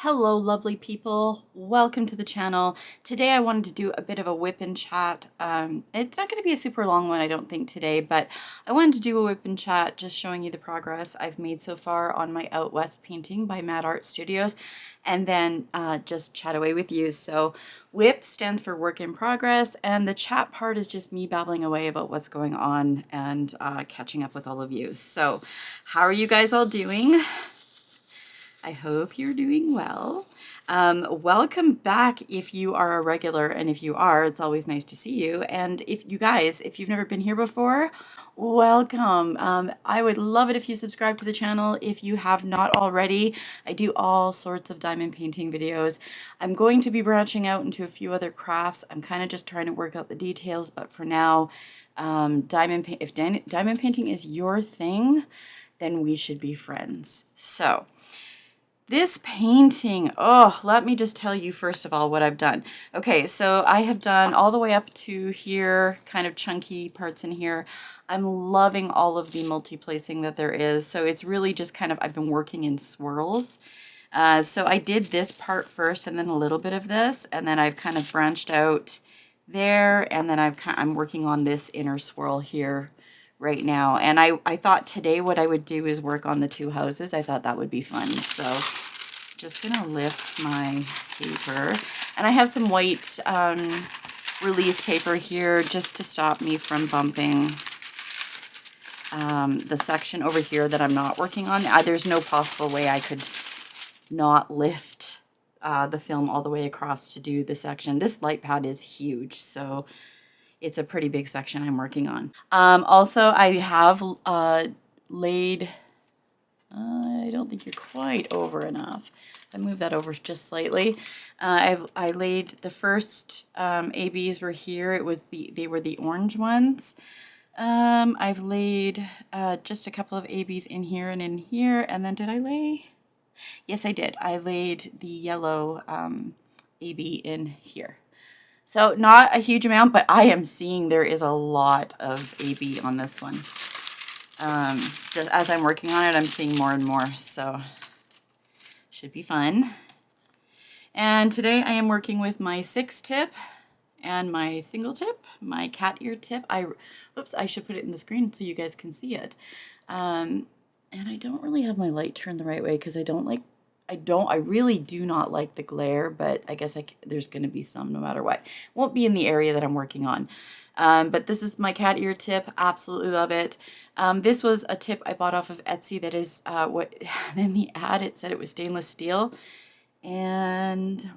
Hello lovely people, welcome to the channel. Today I wanted to do a bit of a whip-in chat. It's not going to be a super long one I don't think today, but I wanted to do a whip-in chat just showing you the progress I've made so far on my Out West painting by MadArtStudios, and then just chat away with you. So whip stands for work in progress, and the chat part is just me babbling away about what's going on and catching up with all of you. So how are you guys all doing? I hope you're doing well. Welcome back if you are a regular, and if you are, it's always nice to see you. And if you've never been here before, welcome. I would love it if you subscribe to the channel if you have not already. I do all sorts of diamond painting videos. I'm going to be branching out into a few other crafts. I'm kind of just trying to work out the details, but for now, if diamond painting is your thing, then we should be friends. So this painting, oh, let me just tell you first of all what I've done. Okay, so I have done all the way up to here, kind of chunky parts in here. I'm loving all of the multi-placing that there is. So it's really just kind of, I've been working in swirls. So I did this part first and then a little bit of this, and then I've kind of branched out there, and then I'm working on this inner swirl here right now. And I thought today what I would do is work on the two houses. I thought that would be fun. So just gonna lift my paper, and I have some white release paper here just to stop me from bumping the section over here that I'm not working on. There's no possible way I could not lift the film all the way across to do the section. This light pad is huge, so it's a pretty big section I'm working on. Also, I have laid, I don't think you're quite over enough. I moved that over just slightly. I laid the first ABs were here. They were the orange ones. I've laid just a couple of ABs in here and in here. And then did I lay? Yes, I did. I laid the yellow AB in here. So not a huge amount, but I am seeing there is a lot of AB on this one. Just as I'm working on it, I'm seeing more and more, so should be fun. And today I am working with my 6 tip and my single tip, my cat ear tip. Oops, I should put it in the screen so you guys can see it. And I don't really have my light turned the right way because I really do not like the glare, but I guess there's going to be some no matter what. Won't be in the area that I'm working on. But this is my cat ear tip. Absolutely love it. This was a tip I bought off of Etsy that is in the ad it said it was stainless steel. And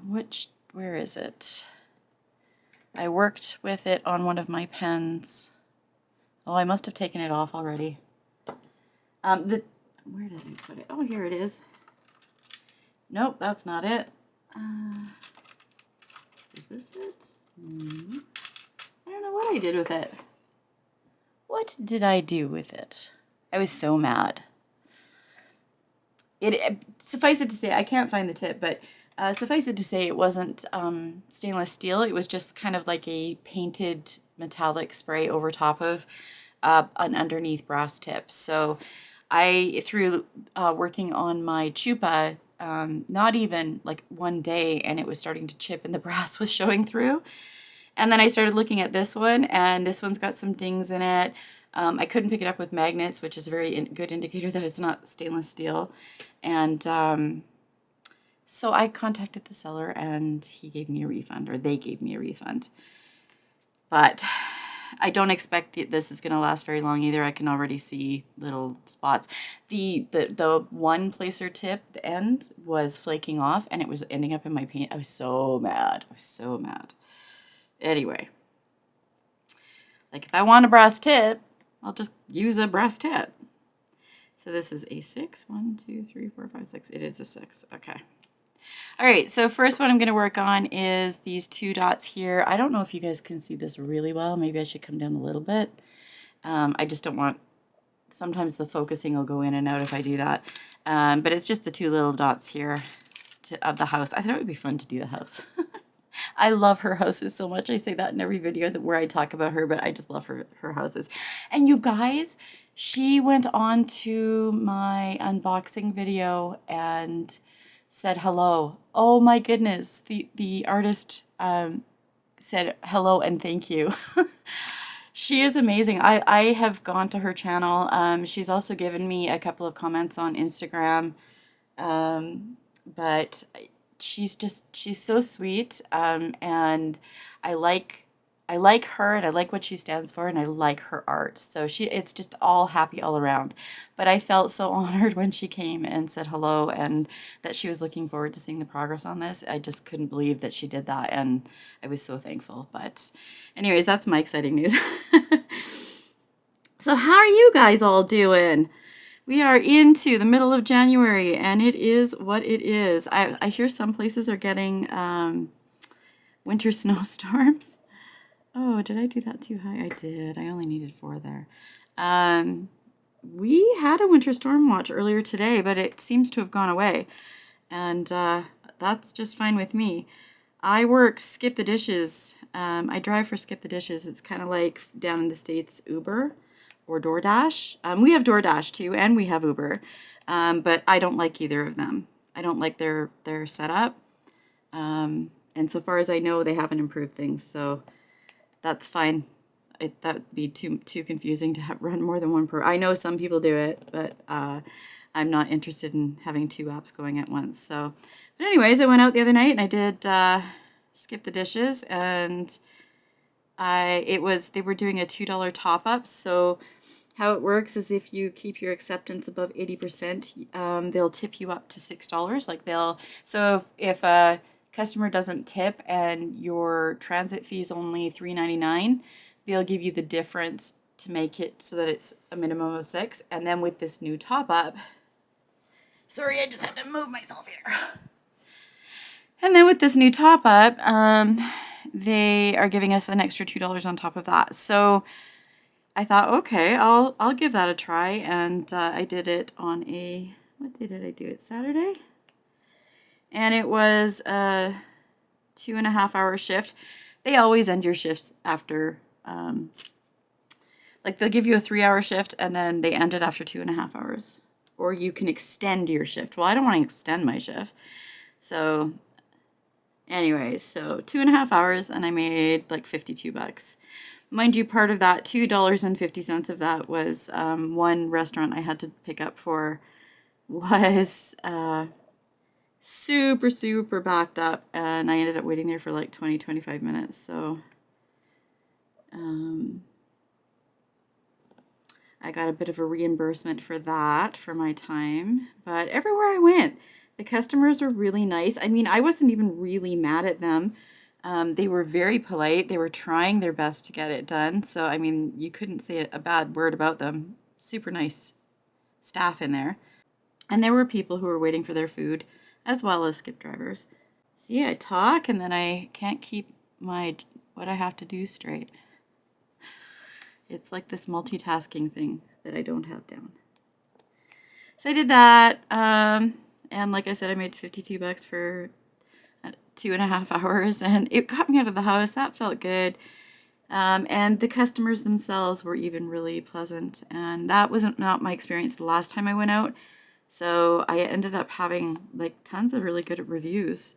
where is it? I worked with it on one of my pens. Oh, I must have taken it off already. Where did I put it? Oh, here it is. Nope, that's not it. Is this it? I don't know what I did with it. What did I do with it? I was so mad. Suffice it to say, I can't find the tip, but suffice it to say it wasn't stainless steel. It was just kind of like a painted metallic spray over top of an underneath brass tip. So through working on my chupa, not even like one day, and it was starting to chip and the brass was showing through. And then I started looking at this one, and this one's got some dings in it. I couldn't pick it up with magnets, which is a very good indicator that it's not stainless steel. And so I contacted the seller, and he gave me a refund, or they gave me a refund. But I don't expect this is going to last very long either. I can already see little spots. The one placer tip, the end, was flaking off, and it was ending up in my paint. I was so mad. I was so mad. Anyway, like if I want a brass tip, I'll just use a brass tip. So this is a 6. 1, 2, 3, 4, 5, 6. It is a 6. Okay. All right, so first one I'm going to work on is these 2 dots here. I don't know if you guys can see this really well. Maybe I should come down a little bit. I just don't want, sometimes the focusing will go in and out if I do that. But it's just the 2 little dots here of the house. I thought it would be fun to do the house. I love her houses so much. I say that in every video where I talk about her, but I just love her houses. And you guys, she went on to my unboxing video and said hello. Oh my goodness. The artist said hello and thank you. She is amazing. I have gone to her channel. She's also given me a couple of comments on Instagram. But she's so sweet. And I like I like her and I like what she stands for and I like her art. So it's just all happy all around. But I felt so honored when she came and said hello and that she was looking forward to seeing the progress on this. I just couldn't believe that she did that and I was so thankful. But anyways, that's my exciting news. So how are you guys all doing? We are into the middle of January and it is what it is. I hear some places are getting winter snowstorms. Oh, did I do that too high? I did. I only needed 4 there. We had a winter storm watch earlier today, but it seems to have gone away. And that's just fine with me. I work Skip the Dishes. I drive for Skip the Dishes. It's kind of like down in the States, Uber or DoorDash. We have DoorDash too, and we have Uber. But I don't like either of them. I don't like their setup. And so far as I know, they haven't improved things. So that's fine. That would be too confusing to run more than one per. I know some people do it, but I'm not interested in having 2 apps going at once. So, but anyways, I went out the other night and I did Skip the Dishes, and they were doing a $2 top up. So how it works is if you keep your acceptance above 80%, they'll tip you up to $6. Like so if a customer doesn't tip and your transit fee is only $3.99, they'll give you the difference to make it so that it's a minimum of 6. And then with this new top up, sorry, I just had to move myself here. And then with this new top up, they are giving us an extra $2 on top of that. So I thought, okay, I'll give that a try. And I did it on what day did I do it? Saturday? And it was a 2.5-hour shift. They always end your shifts after, like they'll give you a 3-hour shift and then they end it after 2.5 hours. Or you can extend your shift. Well, I don't want to extend my shift. So anyways, so 2.5 hours and I made like $52. Mind you, part of that, $2.50 of that was one restaurant I had to pick up for was super backed up, and I ended up waiting there for like 20-25 minutes. So I got a bit of a reimbursement for that for my time. But everywhere I went, the customers were really nice. I mean, I wasn't even really mad at them. They were very polite. They were trying their best to get it done. So, I mean, you couldn't say a bad word about them. Super nice staff in there. And there were people who were waiting for their food, as well as skip drivers. See, I talk and then I can't keep what I have to do straight. It's like this multitasking thing that I don't have down. So I did that, and like I said, I made $52 for 2.5 hours, and it got me out of the house. That felt good. And the customers themselves were even really pleasant, and that wasn't not my experience the last time I went out. So I ended up having like tons of really good reviews.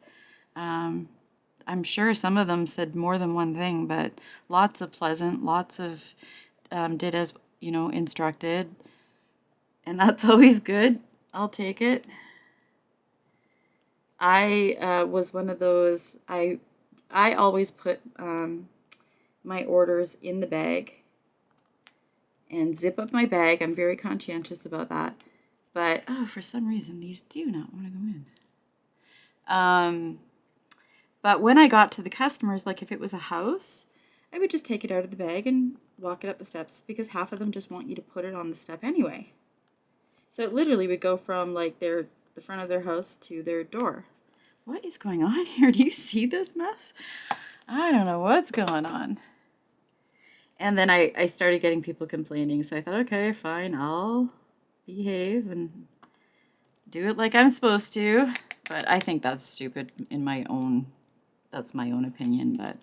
I'm sure some of them said more than one thing, but lots of pleasant, lots of did as instructed, and that's always good. I'll take it. I was one of those. I always put my orders in the bag and zip up my bag. I'm very conscientious about that. But, for some reason, these do not want to go in. But when I got to the customers, like if it was a house, I would just take it out of the bag and walk it up the steps, because half of them just want you to put it on the step anyway. So it literally would go from like the front of their house to their door. What is going on here? Do you see this mess? I don't know what's going on. And then I started getting people complaining. So I thought, okay, fine, I'll behave and do it like I'm supposed to. But I think that's stupid that's my own opinion. But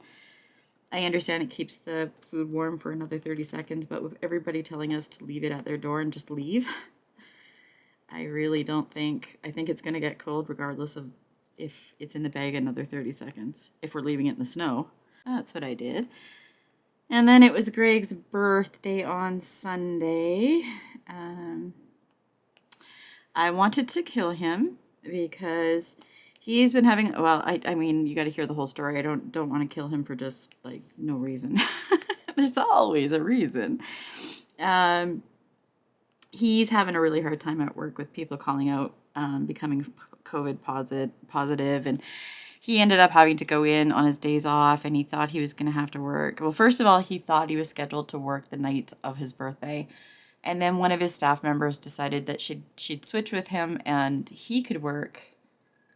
I understand it keeps the food warm for another 30 seconds, but with everybody telling us to leave it at their door and just leave, I really don't think, I think it's going to get cold regardless of if it's in the bag another 30 seconds, if we're leaving it in the snow. That's what I did. And then it was Greg's birthday on Sunday. I wanted to kill him because he's been having, well, I mean, you got to hear the whole story. I don't want to kill him for just like no reason. There's always a reason. He's having a really hard time at work with people calling out, becoming COVID positive, and he ended up having to go in on his days off, and he thought he was going to have to work. Well, first of all, he thought he was scheduled to work the night of his birthday, and then one of his staff members decided that she'd switch with him, and he could work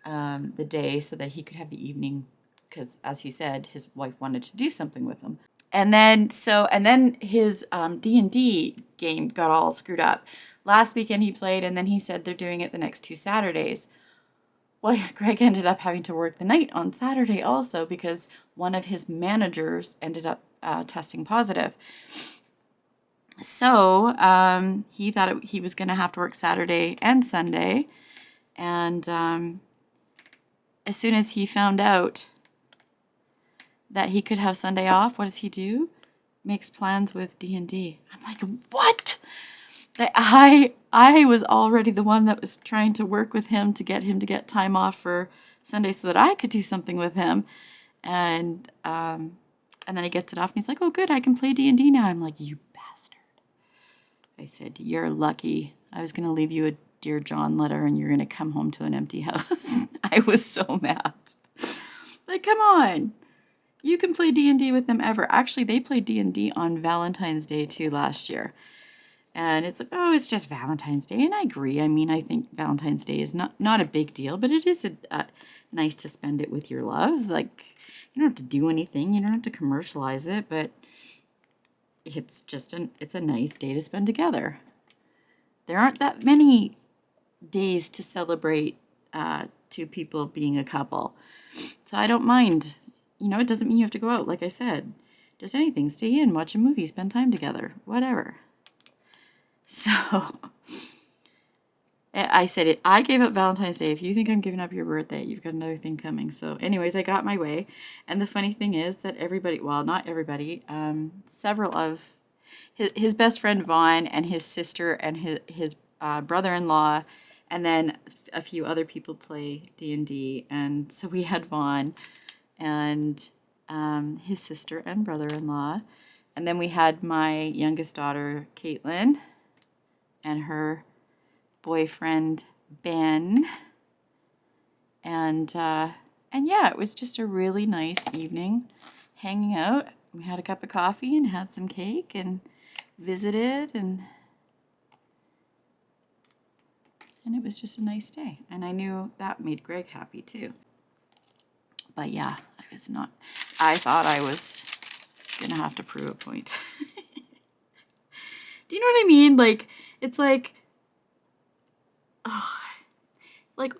the day so that he could have the evening, because as he said, his wife wanted to do something with him. And then his D&D game got all screwed up. Last weekend he played, and then he said they're doing it the next 2 Saturdays. Well, Greg ended up having to work the night on Saturday also because one of his managers ended up testing positive. So he thought he was going to have to work Saturday and Sunday. And as soon as he found out that he could have Sunday off, what does he do? Makes plans with D&D. I'm like, what? I was already the one that was trying to work with him to get time off for Sunday so that I could do something with him. And then he gets it off and he's like, oh good, I can play D&D now. I'm like, you bastard. I said, you're lucky. I was going to leave you a Dear John letter and you're going to come home to an empty house. I was so mad. Like, come on. You can play D&D with them ever. Actually, they played D&D on Valentine's Day too last year. And it's like, oh, it's just Valentine's Day. And I agree. I mean, I think Valentine's Day is not a big deal, but it is nice to spend it with your love. Like, you don't have to do anything. You don't have to commercialize it, but it's just it's a nice day to spend together. There aren't that many days to celebrate two people being a couple. So I don't mind. You know, it doesn't mean you have to go out, like I said. Just anything. Stay in, watch a movie, spend time together, whatever. So I said it. I gave up Valentine's Day. If you think I'm giving up your birthday, you've got another thing coming. So anyways, I got my way. And the funny thing is that everybody, well, not everybody, several of his best friend Vaughn and his sister and his brother-in-law, and then a few other people play D&D. And so we had Vaughn and his sister and brother-in-law. And then we had my youngest daughter, Caitlin, and her boyfriend, Ben. And yeah, it was just a really nice evening hanging out. We had a cup of coffee and had some cake and visited, and it was just a nice day. And I knew that made Greg happy too. But yeah, I thought I was gonna have to prove a point. Do you know what I mean? Like, it's like, oh, like,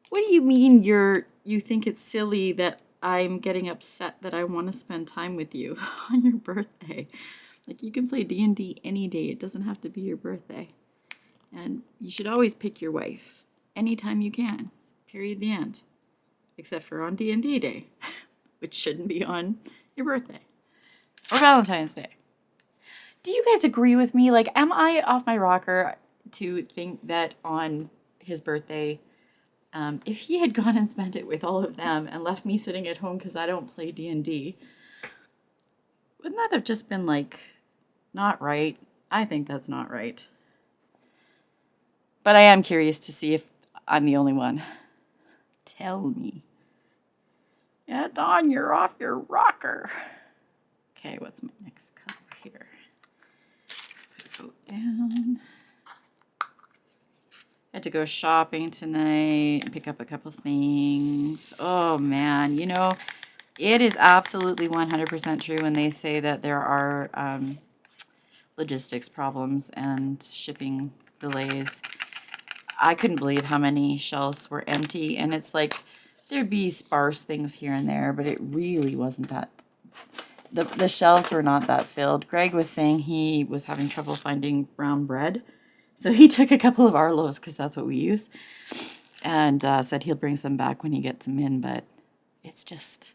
what do you mean you think it's silly that I'm getting upset that I want to spend time with you on your birthday? Like, you can play D&D any day. It doesn't have to be your birthday. And you should always pick your wife anytime you can. Period, the end. Except for on D&D day, which shouldn't be on your birthday or Valentine's Day. Do you guys agree with me? Like, am I off my rocker to think that on his birthday, if he had gone and spent it with all of them and left me sitting at home because I don't play D&D, wouldn't that have just been like not right? I think that's not right. But I am curious to see if I'm the only one. Tell me. Yeah, Dawn, you're off your rocker. Okay, what's my next color here? Put it down. I had to go shopping tonight and pick up a couple things. Oh man, you know, it is absolutely 100% true when they say that there are logistics problems and shipping delays. I couldn't believe how many shelves were empty, and it's like there'd be sparse things here and there, but it really wasn't that. The shelves were not that filled. Greg was saying he was having trouble finding brown bread, So he took a couple of Arlos because that's what we use, and said he'll bring some back when he gets them in, but it's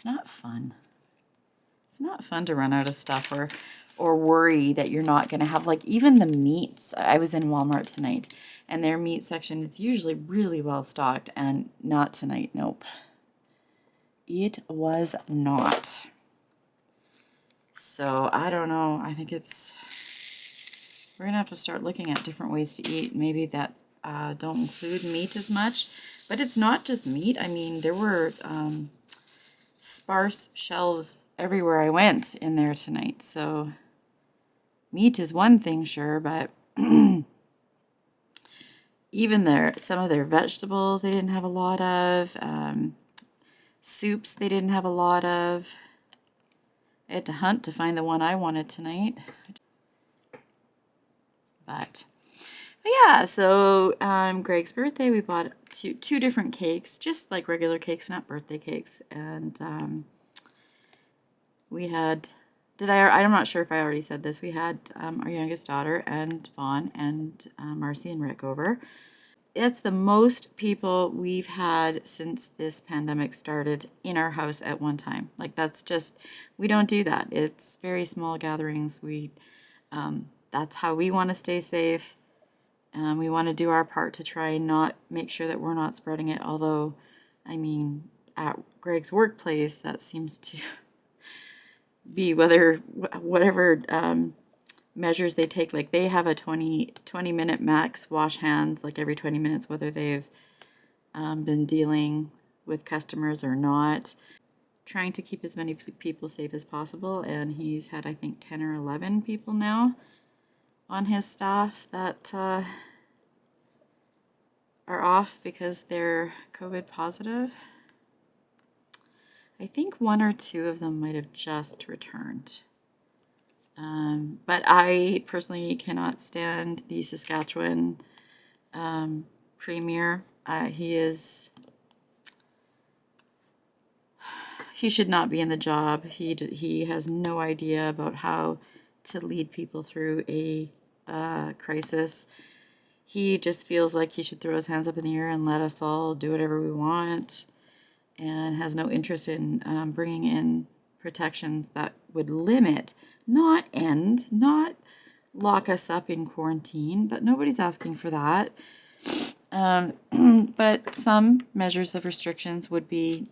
not fun. It's not fun to run out of stuff or worry that you're not going to have, like, even the meats. I was in Walmart tonight, and their meat section is usually really well stocked, and not tonight. Nope. It was not. So I don't know. I think we're going to have to start looking at different ways to eat. Maybe that don't include meat as much. But it's not just meat. I mean, there were sparse shelves everywhere I went in there tonight. So meat is one thing, sure, but even some of their vegetables they didn't have a lot of. Soups they didn't have a lot of. I had to hunt to find the one I wanted tonight. But yeah, so Greg's birthday, we bought two different cakes, just like regular cakes, not birthday cakes. And we had, I'm not sure if I already said this, we had our youngest daughter and Vaughn and Marcy and Rick over. It's the most people we've had since this pandemic started in our house at one time. Like, that's just, we don't do that. It's very small gatherings. That's how we want to stay safe. We want to do our part to try and not make sure that we're not spreading it. Although, I mean, at Greg's workplace, that seems to be whatever measures they take. Like, they have a 20-minute max wash hands, like every 20 minutes, whether they've been dealing with customers or not. Trying to keep as many people safe as possible. And he's had, I think, 10 or 11 people now on his staff that are off because they're COVID positive. I think one or two of them might have just returned. But I personally cannot stand the Saskatchewan premier. He should not be in the job. He has no idea about how to lead people through a crisis. He just feels like he should throw his hands up in the air and let us all do whatever we want, and has no interest in bringing in protections that would limit, not end, not lock us up in quarantine. But nobody's asking for that. But some measures of restrictions would be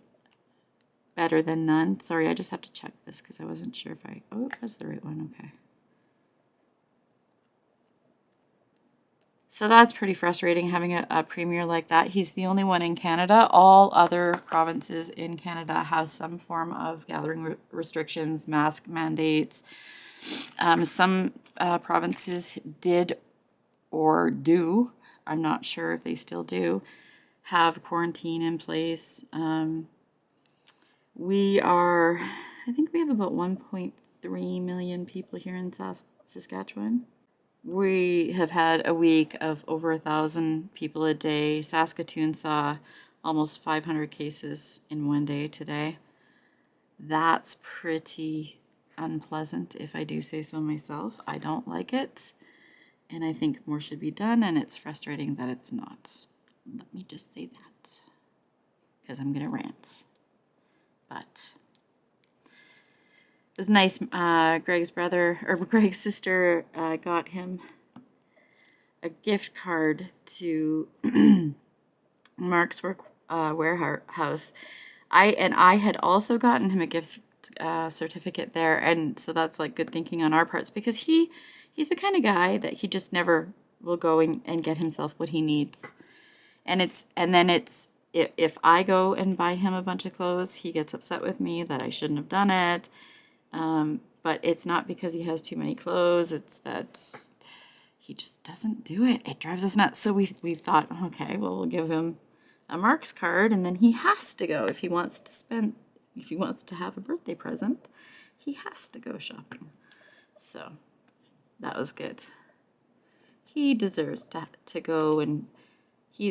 better than none. Sorry, I just have to check this because I wasn't sure if it was the right one. Okay. So that's pretty frustrating, having a premier like that. He's the only one in Canada. All other provinces in Canada have some form of gathering restrictions, mask mandates. Some provinces did or do, I'm not sure if they still do, have quarantine in place. I think we have about 1.3 million people here in Saskatchewan. We have had a week of over 1,000 people a day. Saskatoon saw almost 500 cases in one day today. That's pretty unpleasant, if I do say so myself. I don't like it, and I think more should be done, and it's frustrating that it's not. Let me just say that, because I'm going to rant. But it was nice. Greg's sister got him a gift card to Mark's warehouse. I had also gotten him a gift certificate there, and so that's like good thinking on our parts, because he's the kind of guy that he just never will go and get himself what he needs. And if I go and buy him a bunch of clothes, he gets upset with me that I shouldn't have done it. But it's not because he has too many clothes. It's that he just doesn't do it. It drives us nuts. So we thought, okay, well, we'll give him a Mark's card, and then he has to go if he wants to have a birthday present. He has to go shopping. So that was good. He deserves to go, and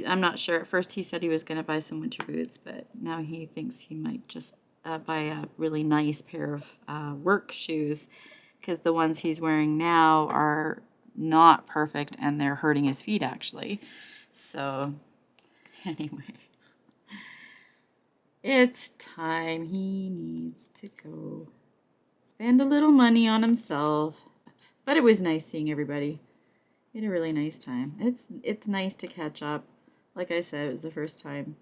I'm not sure. At first he said he was going to buy some winter boots, but now he thinks he might just buy a really nice pair of work shoes, because the ones he's wearing now are not perfect, and they're hurting his feet actually. So anyway, it's time. He needs to go spend a little money on himself. But it was nice seeing everybody. We had a really nice time. It's nice to catch up. Like I said, it was the first time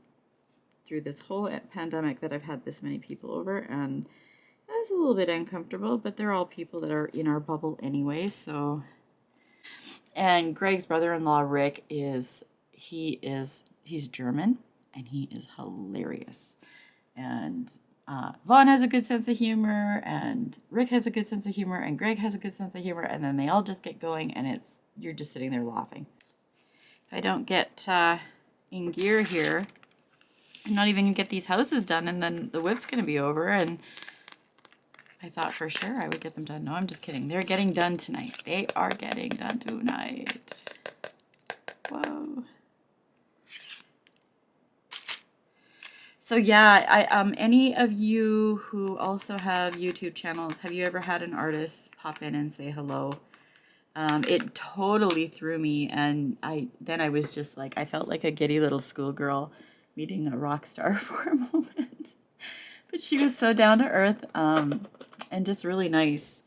through this whole pandemic that I've had this many people over, and it was a little bit uncomfortable, but they're all people that are in our bubble anyway, so. And Greg's brother-in-law, Rick, he's German, and he is hilarious. And Vaughn has a good sense of humor, and Rick has a good sense of humor, and Greg has a good sense of humor, and then they all just get going, and you're just sitting there laughing. If I don't get in gear here, I'm not even gonna get these houses done, and then the whip's gonna be over, and I thought for sure I would get them done. No, I'm just kidding. They're getting done tonight. They are getting done tonight. Whoa. So yeah, any of you who also have YouTube channels, have you ever had an artist pop in and say hello? It totally threw me, and I was just like, I felt like a giddy little schoolgirl meeting a rock star for a moment. But she was so down to earth, and just really nice.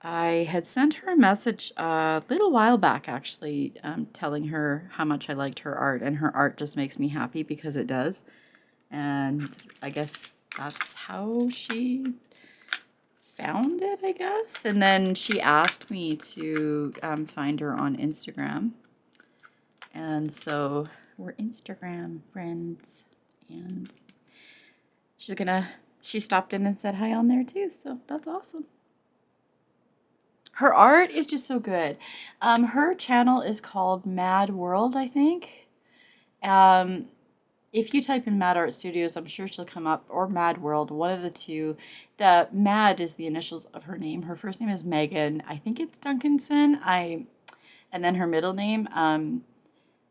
I had sent her a message a little while back, actually, telling her how much I liked her art, and her art just makes me happy because it does. And I guess that's how she found it, I guess. And then she asked me to find her on Instagram. And so we're Instagram friends. And she stopped in and said hi on there too. So that's awesome. Her art is just so good. Her channel is called Mad World, I think. If you type in MadArtStudios, I'm sure she'll come up, or Mad World, one of the two. The Mad is the initials of her name. Her first name is Megan. I think it's Duncanson. And then her middle name.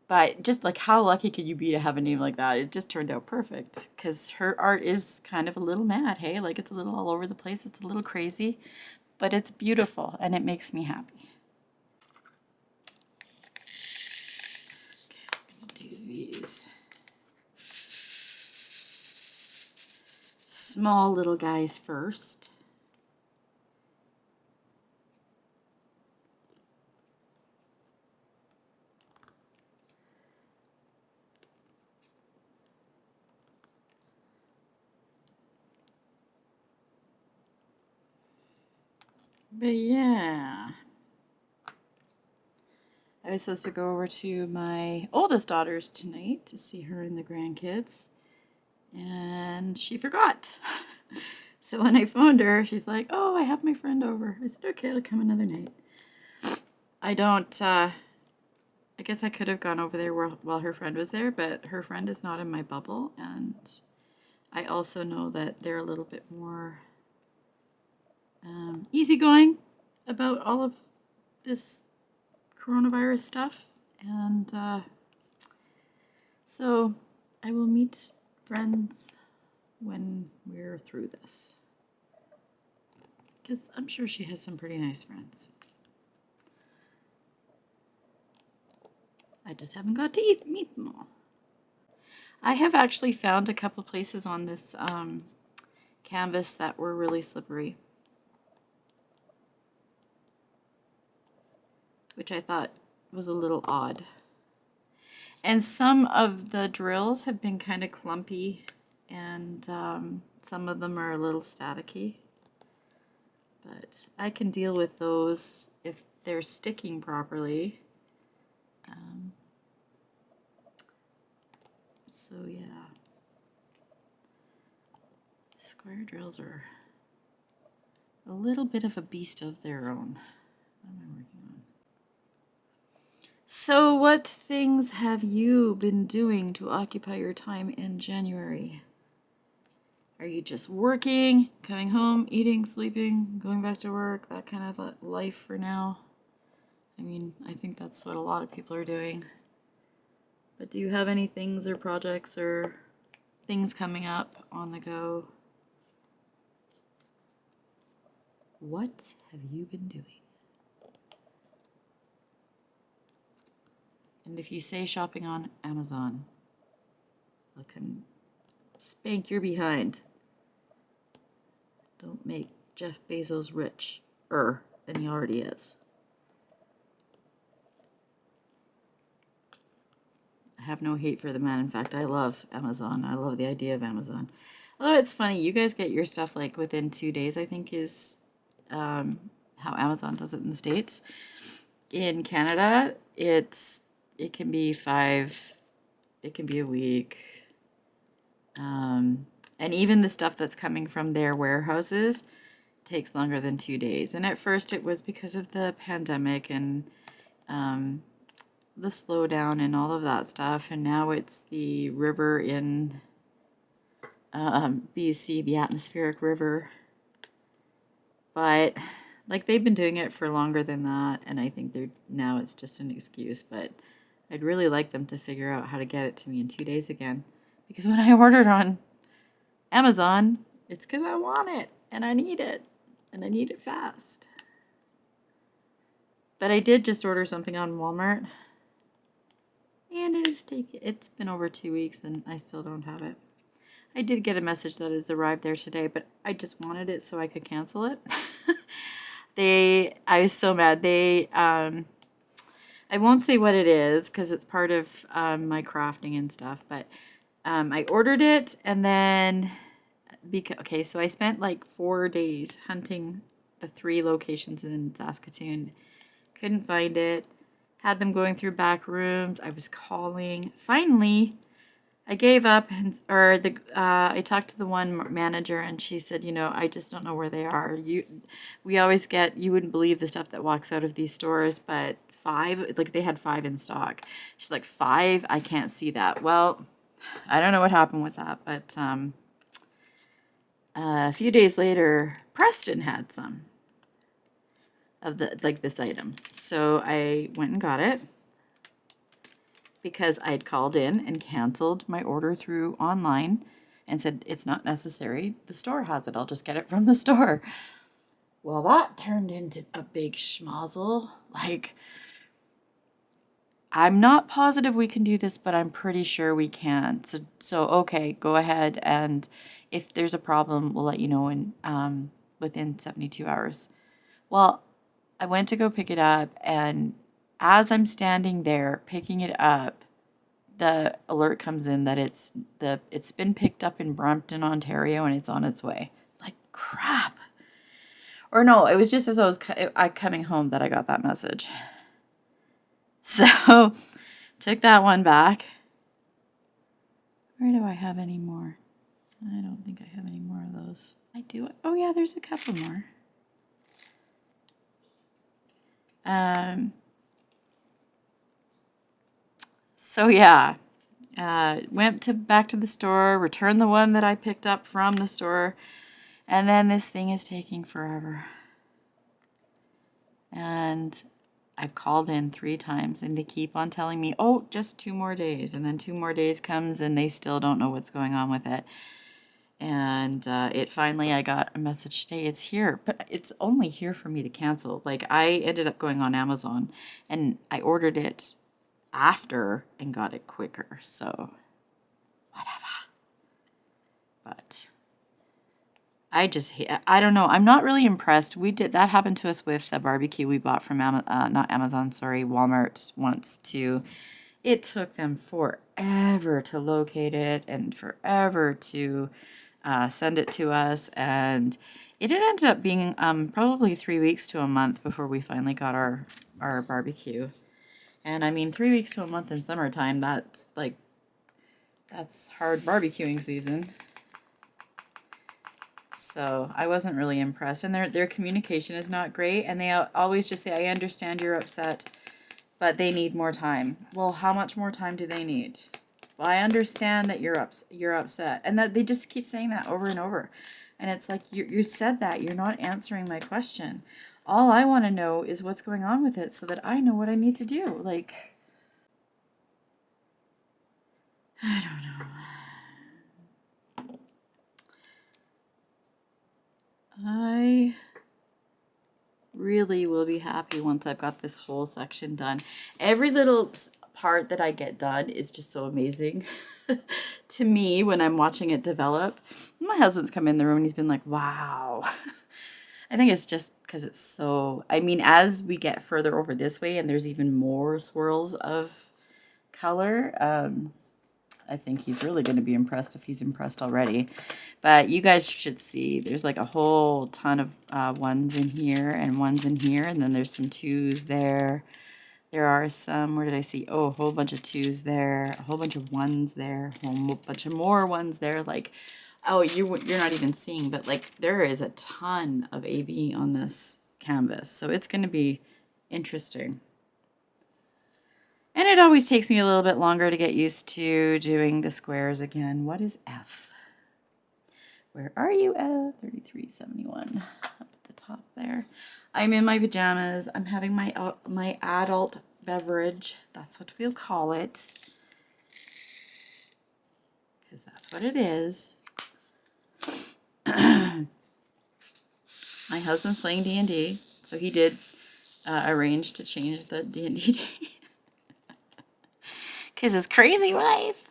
But just like, how lucky could you be to have a name like that? It just turned out perfect, because her art is kind of a little mad, hey? Like, it's a little all over the place. It's a little crazy, but it's beautiful, and it makes me happy. Okay, I'm gonna do these small little guys first. But yeah, I was supposed to go over to my oldest daughter's tonight to see her and the grandkids, and she forgot. So when I phoned her, she's like, oh, I have my friend over. I said, okay, I'll come another night. I guess I could have gone over there while her friend was there, but her friend is not in my bubble, and I also know that they're a little bit more easygoing about all of this coronavirus stuff, and so I will meet friends when we're through this, because I'm sure she has some pretty nice friends. I just haven't got to meet them all. I have actually found a couple places on this canvas that were really slippery, which I thought was a little odd. And some of the drills have been kind of clumpy, and some of them are a little staticky. But I can deal with those if they're sticking properly. So yeah, square drills are a little bit of a beast of their own. What am I working on? So what things have you been doing to occupy your time in January? Are you just working, coming home, eating, sleeping, going back to work, that kind of life for now? I mean, I think that's what a lot of people are doing. But do you have any things or projects or things coming up on the go? What have you been doing? And if you say shopping on Amazon, I'll come spank your behind. Don't make Jeff Bezos richer than he already is. I have no hate for the man. In fact, I love Amazon. I love the idea of Amazon. Although it's funny, you guys get your stuff like within 2 days, I think is how Amazon does it in the States. In Canada, it can be it can be a week. And even the stuff that's coming from their warehouses takes longer than 2 days. And at first it was because of the pandemic and the slowdown and all of that stuff. And now it's the river in BC, the atmospheric river. But like they've been doing it for longer than that. And I think now it's just an excuse. But I'd really like them to figure out how to get it to me in 2 days again. Because when I ordered on Amazon, it's because I want it and I need it. And I need it fast. But I did just order something on Walmart. And it's been over 2 weeks and I still don't have it. I did get a message that it's arrived there today, but I just wanted it so I could cancel it. I was so mad. I won't say what it is because it's part of my crafting and stuff, but I ordered it and then, okay, so I spent like 4 days hunting the 3 locations in Saskatoon. Couldn't find it. Had them going through back rooms. I was calling. Finally, I gave up, I talked to the one manager, and she said, you know, I just don't know where they are. We always get, you wouldn't believe the stuff that walks out of these stores, but 5, like they had 5 in stock. She's like, 5? I can't see that. Well, I don't know what happened with that, but a few days later, Preston had some of this item. So I went and got it because I'd called in and canceled my order through online and said it's not necessary. The store has it. I'll just get it from the store. Well, that turned into a big schmozzle. Like, I'm not positive we can do this, but I'm pretty sure we can. So okay, go ahead, and if there's a problem, we'll let you know within 72 hours. Well, I went to go pick it up, and as I'm standing there picking it up, the alert comes in that it's been picked up in Brampton, Ontario, and it's on its way. Like, crap. Or no, it was just as I was coming home that I got that message. So, took that one back. Where do I have any more? I don't think I have any more of those. I do. Oh yeah, there's a couple more. So yeah, went back to the store, returned the one that I picked up from the store, and then this thing is taking forever. And I've called in 3 times, and they keep on telling me, oh, just 2 more days. And then 2 more days comes, and they still don't know what's going on with it. And finally, I got a message today, it's here, but it's only here for me to cancel. Like, I ended up going on Amazon, and I ordered it after and got it quicker, so whatever. But I don't know. I'm not really impressed. That happened to us with a barbecue we bought from Walmart once too. It took them forever to locate it and forever to send it to us, and it had ended up being probably 3 weeks to a month before we finally got our barbecue. And I mean, 3 weeks to a month in summertime, that's hard barbecuing season. So I wasn't really impressed. And their communication is not great. And they always just say, I understand you're upset, but they need more time. Well, how much more time do they need? Well, I understand that you're upset. And that they just keep saying that over and over. And it's like, you said that. You're not answering my question. All I want to know is what's going on with it so that I know what I need to do. Like, I don't know. I really will be happy once I've got this whole section done. Every little part that I get done is just so amazing to me when I'm watching it develop. My husband's come in the room and he's been like, wow. I think it's just because it's so, I mean, as we get further over this way and there's even more swirls of color, I think he's really going to be impressed if he's impressed already. But you guys should see, there's like a whole ton of ones in here and ones in here, and then there's some twos there. There are some, where did I see? Oh, a whole bunch of twos there, a whole bunch of ones there, a whole bunch of more ones there. Like, oh, you're not even seeing, but like there is a ton of ABBEY on this canvas. So it's going to be interesting. And it always takes me a little bit longer to get used to doing the squares again. What is F? Where are you at? 3371 up at the top there. I'm in my pajamas. I'm having my adult beverage. That's what we'll call it. Because that's what it is. My husband's playing D&D, so he did arrange to change the D&D day. Because his crazy wife,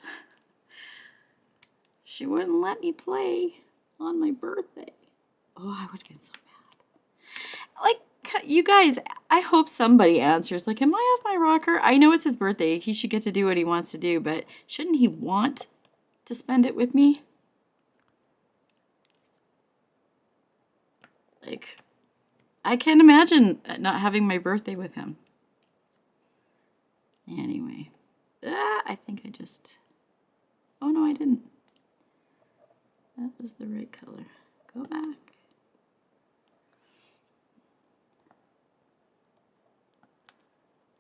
she wouldn't let me play on my birthday. Oh, I would have been so mad. Like, you guys, I hope somebody answers. Like, am I off my rocker? I know it's his birthday. He should get to do what he wants to do, but shouldn't he want to spend it with me? Like, I can't imagine not having my birthday with him. Anyway. I think I just... Oh, no, I didn't. That was the right color. Go back.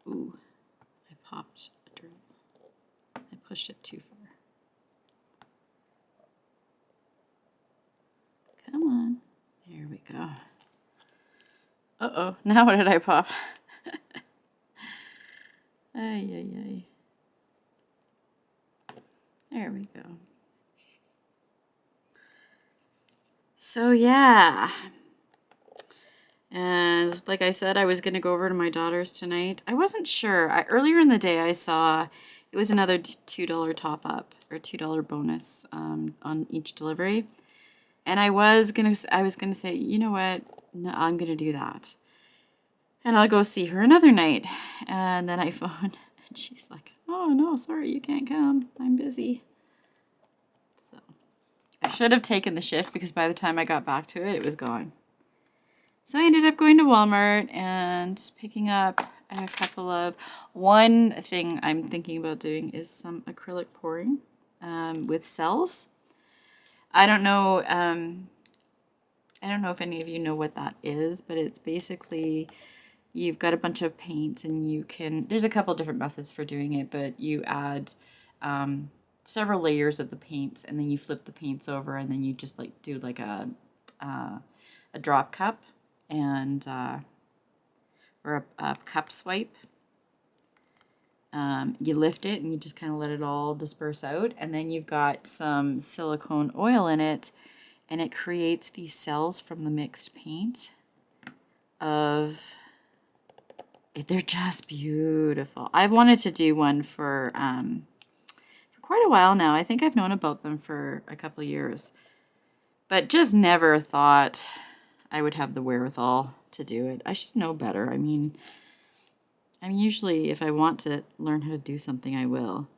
Ooh, I popped a drill. I pushed it too far. Come on. There we go. Uh-oh, now what did I pop? Ay, ay, ay. There we go. So yeah. And like I said, I was going to go over to my daughter's tonight. I wasn't sure. Earlier in the day, I saw it was another $2 top up or $2 bonus on each delivery. And I was gonna say, you know what? No, I'm gonna do that. And I'll go see her another night. And then I phoned and she's like, oh no, sorry, you can't come. I'm busy. So I should have taken the shift because by the time I got back to it, it was gone. So I ended up going to Walmart and picking up a couple of, one thing I'm thinking about doing is some acrylic pouring with cells. I don't know if any of you know what that is, but it's basically you've got a bunch of paint and you can, there's a couple different methods for doing it, but you add several layers of the paints and then you flip the paints over and then you just like do like a drop cup and or a cup swipe. You lift it and you just kind of let it all disperse out, and then you've got some silicone oil in it and it creates these cells from the mixed paint they're just beautiful. I've wanted to do one for quite a while now. I think I've known about them for a couple of years, but just never thought I would have the wherewithal to do it. I should know better. I mean, usually if I want to learn how to do something, I will.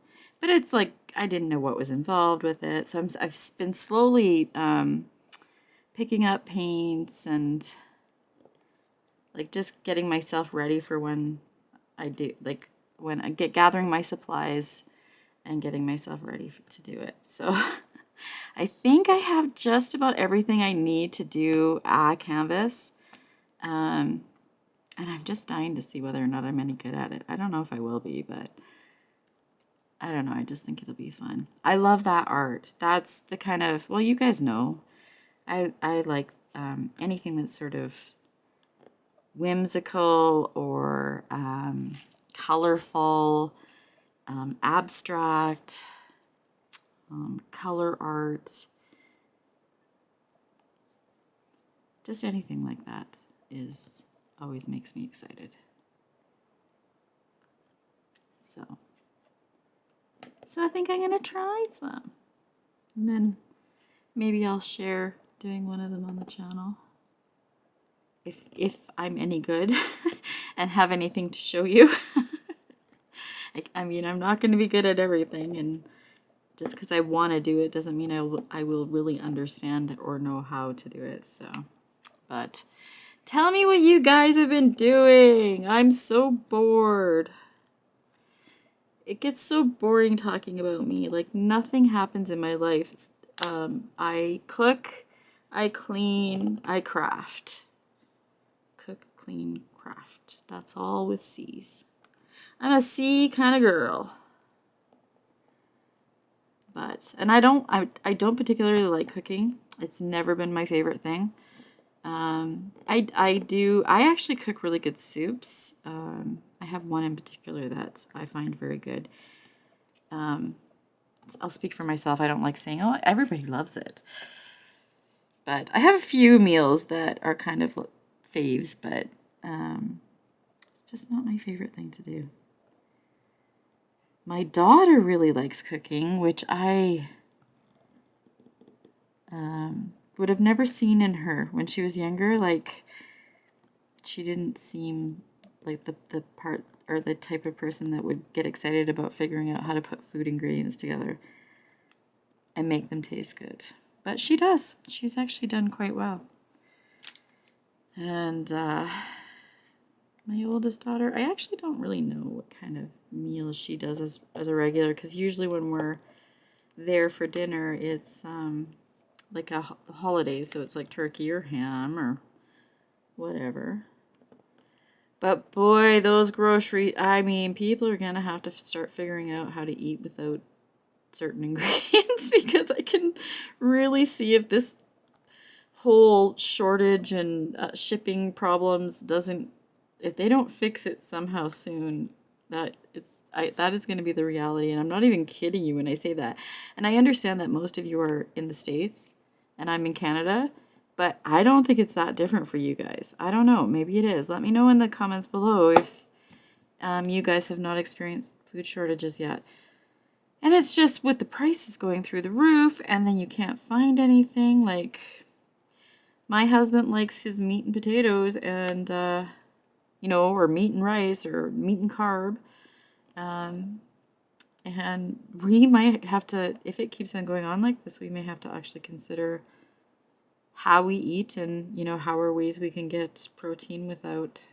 But it's like I didn't know what was involved with it. So I've been slowly picking up paints and like just getting myself ready for when I do, like when I get gathering my supplies and getting myself ready to do it. So I think I have just about everything I need to do a canvas. And I'm just dying to see whether or not I'm any good at it. I don't know if I will be, but I don't know. I just think it'll be fun. I love that art. That's the kind of, well, you guys know, I like anything that's sort of whimsical or colorful, abstract, color art, just anything like that always makes me excited. So So I think I'm going to try some. And then maybe I'll share doing one of them on the channel. If I'm any good and have anything to show you. I mean, I'm not going to be good at everything, and just because I want to do it doesn't mean I will really understand or know how to do it. So, but tell me what you guys have been doing. I'm so bored. It gets so boring talking about me. Like, nothing happens in my life. I cook, I clean, I craft. Cook, clean, craft. That's all with C's. I'm a C kind of girl. And I don't particularly like cooking. It's never been my favorite thing. I actually cook really good soups. I have one in particular that I find very good. I'll speak for myself. I don't like saying, oh, everybody loves it. But I have a few meals that are kind of faves, but it's just not my favorite thing to do. My daughter really likes cooking, which I would have never seen in her when she was younger. Like, she didn't seem like the part or the type of person that would get excited about figuring out how to put food ingredients together and make them taste good. But she does. She's actually done quite well. And my oldest daughter, I actually don't really know what kind of meals she does as a regular, because usually when we're there for dinner, it's like a holiday, so it's like turkey or ham or whatever. But boy, those groceries, I mean, people are going to have to start figuring out how to eat without certain ingredients, because I can really see if this whole shortage and shipping problems if they don't fix it somehow soon, that is going to be the reality. And I'm not even kidding you when I say that. And I understand that most of you are in the States and I'm in Canada, but I don't think it's that different for you guys. I don't know. Maybe it is. Let me know in the comments below if you guys have not experienced food shortages yet. And it's just with the prices going through the roof, and then you can't find anything. Like, my husband likes his meat and potatoes and, or meat and rice or meat and carb. And we might have to, if it keeps on going on like this, we may have to actually consider how we eat and, how are ways we can get protein without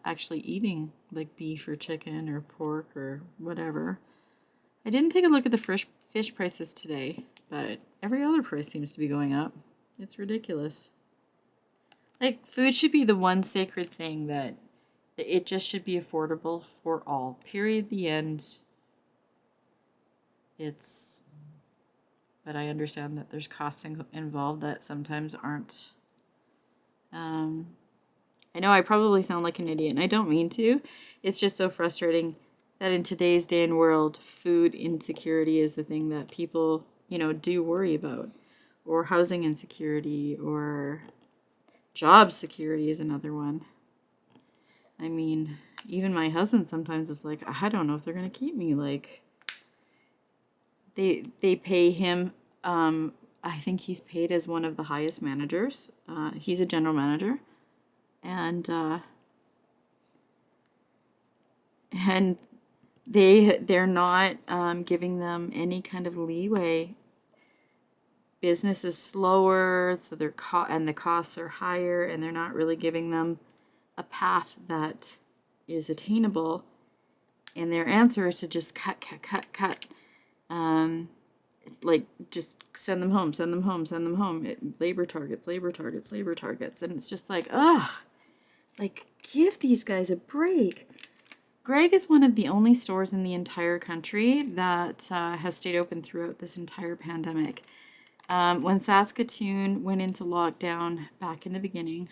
actually eating like beef or chicken or pork or whatever. I didn't take a look at the fish prices today, but every other price seems to be going up. It's ridiculous. Like, food should be the one sacred thing that it just should be affordable for all. Period. The end. But I understand that there's costs involved that sometimes aren't. I know I probably sound like an idiot, and I don't mean to. It's just so frustrating that in today's day and world, food insecurity is the thing that people, do worry about. Or housing insecurity, or job security is another one. I mean, even my husband sometimes is like, I don't know if they're going to keep me. Like, they pay him, I think he's paid as one of the highest managers. He's a general manager. And they're not giving them any kind of leeway. Business is slower, so the costs are higher, and they're not really giving them a path that is attainable. And their answer is to just cut. It's like, just send them home. Labor targets. And it's just like, ugh. Like, give these guys a break. Greg is one of the only stores in the entire country that has stayed open throughout this entire pandemic. When Saskatoon went into lockdown back in the beginning,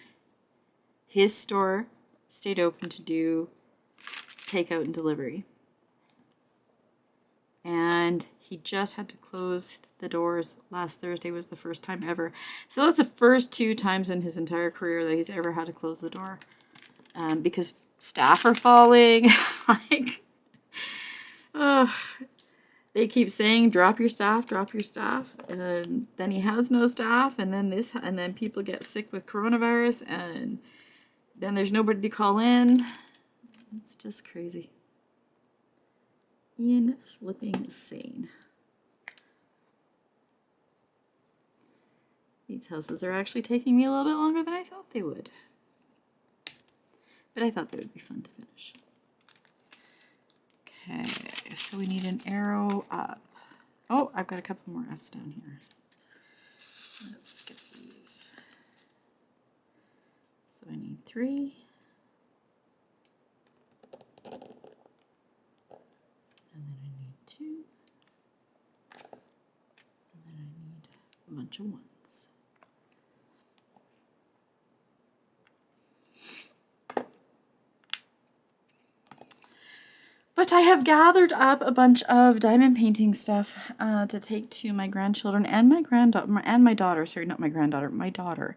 his store stayed open to do takeout and delivery. And he just had to close the doors. Last Thursday was the first time ever. So that's the first 2 times in his entire career that he's ever had to close the door. Because staff are falling. Like, Oh, they keep saying, drop your staff, and then he has no staff, and then people get sick with coronavirus, and then there's nobody to call in. It's just crazy. Flipping sane. These houses are actually taking me a little bit longer than I thought they would. But I thought they would be fun to finish. Okay, so we need an arrow up. Oh, I've got a couple more F's down here. Let's skip these. So I need 3. And then I need 2. And then I need a bunch of 1s. But I have gathered up a bunch of diamond painting stuff to take to my grandchildren and my granddaughter and my daughter. Sorry, not my granddaughter, my daughter.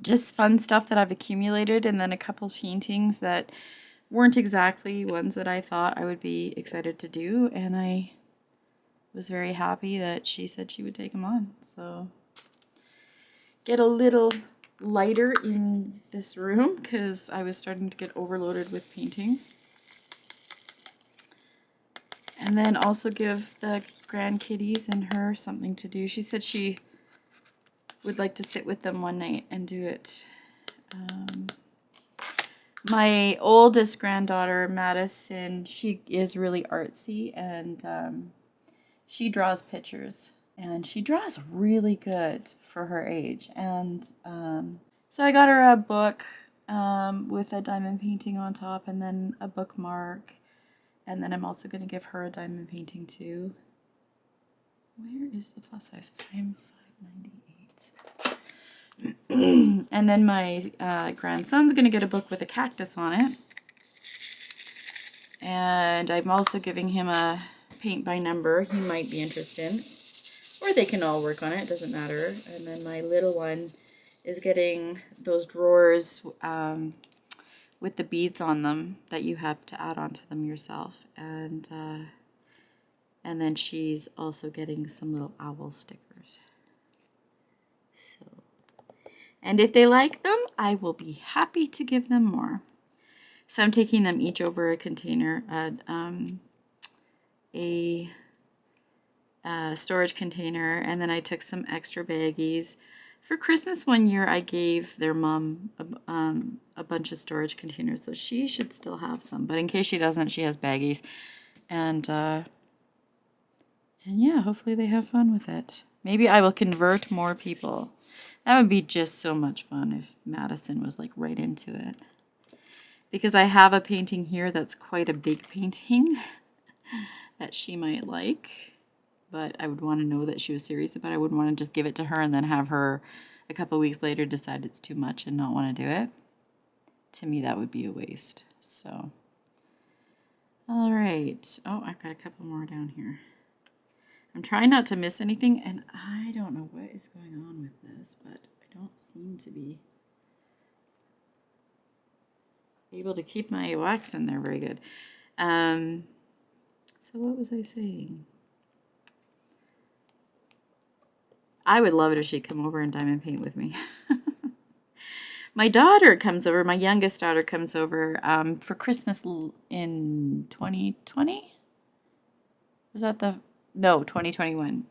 Just fun stuff that I've accumulated, and then a couple paintings that weren't exactly ones that I thought I would be excited to do, and I was very happy that she said she would take them on. So get a little lighter in this room because I was starting to get overloaded with paintings. And then also give the grandkitties and her something to do. She said she would like to sit with them one night and do it. My oldest granddaughter, Madison, she is really artsy, and she draws pictures. And she draws really good for her age. And so I got her a book with a diamond painting on top, and then a bookmark. And then I'm also going to give her a diamond painting too. Where is the plus size? I'm 598. And then my grandson's going to get a book with a cactus on it. And I'm also giving him a paint by number he might be interested in. Or they can all work on it, doesn't matter. And then my little one is getting those drawers with the beads on them that you have to add onto them yourself. And then she's also getting some little owl stickers. So, and if they like them, I will be happy to give them more. So I'm taking them each over a container, a storage container, and then I took some extra baggies. For Christmas one year, I gave their mom a bunch of storage containers, so she should still have some. But in case she doesn't, she has baggies, and yeah, hopefully they have fun with it. Maybe I will convert more people. That would be just so much fun if Madison was like right into it. Because I have a painting here that's quite a big painting that she might like. But I would want to know that she was serious about it. I wouldn't want to just give it to her and then have her a couple weeks later decide it's too much and not want to do it. To me, that would be a waste. So, all right. Oh, I've got a couple more down here. I'm trying not to miss anything, and I don't know what is going on with this, but I don't seem to be able to keep my wax in there very good. So what was I saying? I would love it if she'd come over and diamond paint with me. My daughter comes over, my youngest daughter comes over for Christmas in 2020? Was that no, 2021.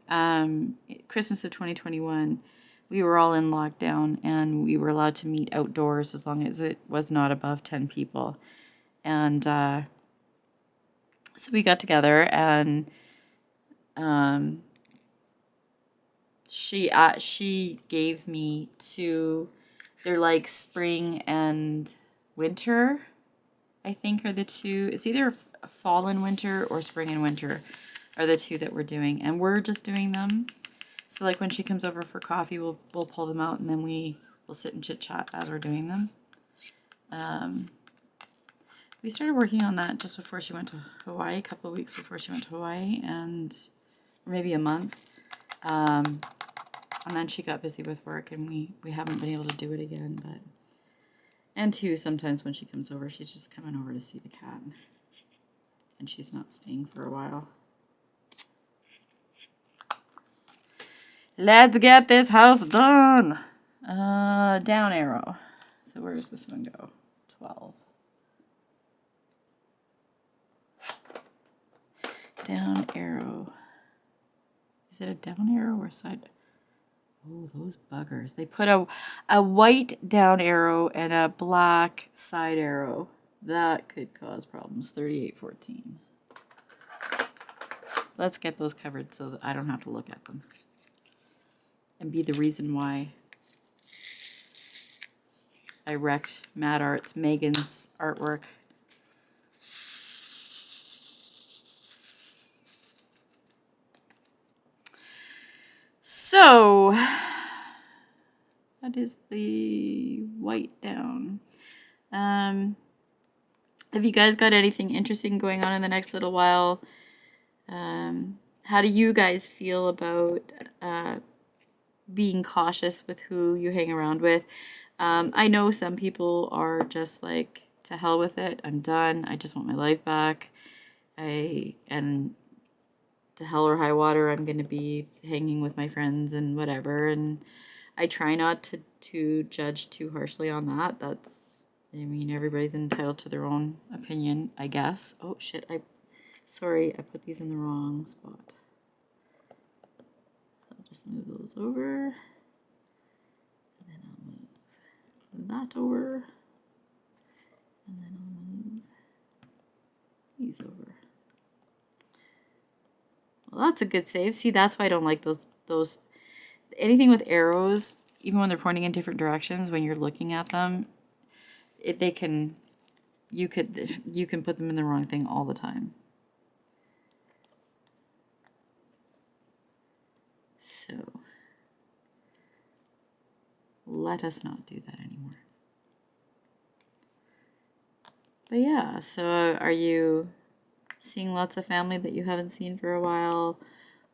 Christmas of 2021, we were all in lockdown, and we were allowed to meet outdoors as long as it was not above 10 people. And so we got together, and she gave me they're like spring and winter, I think, are the two. It's either fall and winter or spring and winter are the two that we're doing, and we're just doing them. So like when she comes over for coffee, we'll pull them out, and then we'll sit and chit chat as we're doing them. We started working on that just before she went to Hawaii, a couple of weeks before she went to Hawaii, or maybe a month. And then she got busy with work, and we haven't been able to do it again. And too, sometimes when she comes over, she's just coming over to see the cat. and she's not staying for a while. Let's get this house done. Down arrow. So where does this one go? 12. Down arrow. Is it a down arrow or side? Oh, those buggers. They put a white down arrow and a black side arrow. That could cause problems. 3814. Let's get those covered so that I don't have to look at them. And be the reason why I wrecked Mad Arts, Megan's artwork. So, that is the white down. Have you guys got anything interesting going on in the next little while? How do you guys feel about being cautious with who you hang around with? I know some people are just like, to hell with it, I'm done, I just want my life back. And to hell or high water, I'm going to be hanging with my friends and whatever. And I try not to judge too harshly on that. That's, I mean, everybody's entitled to their own opinion, I guess. Oh, shit. Sorry, I put these in the wrong spot. I'll just move those over. And then I'll move that over. And then I'll move these over. Well, that's a good save. See, that's why I don't like those anything with arrows, even when they're pointing in different directions, when you're looking at them, you can put them in the wrong thing all the time. So let us not do that anymore. But yeah, so are you seeing lots of family that you haven't seen for a while?